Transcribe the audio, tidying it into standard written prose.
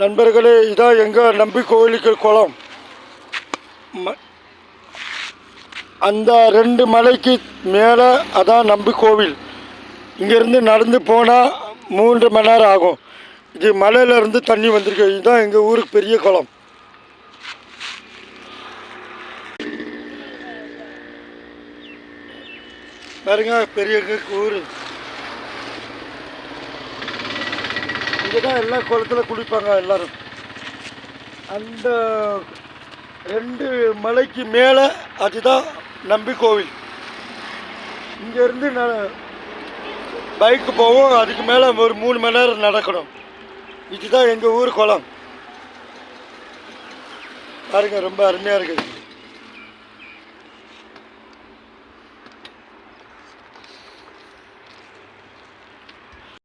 நண்பர்களே, இதான் எங்கள் நம்பி கோவிலுக்கு குளம். அந்த 2 மலைக்கு மேலே அதான் நம்பி கோவில். இங்கேருந்து நடந்து போனால் 3 மணி நேரம் ஆகும். இது மலையிலேருந்து தண்ணி வந்திருக்கு. இதுதான் எங்கள் ஊருக்கு பெரிய குளம். பாருங்க, பெரிய ஊர். இங்கே தான் எல்லா குளத்தில் குளிப்பாங்க எல்லோரும். அந்த 2 மலைக்கு மேலே அதுதான் நம்பி கோவில். இங்கேருந்து பைக்கு போவோம். அதுக்கு மேலே ஒரு 3 மணி நேரம் நடக்கணும். இதுதான் எங்கள் ஊர் குளம். பாருங்க, ரொம்ப அருமையாக இருக்குது.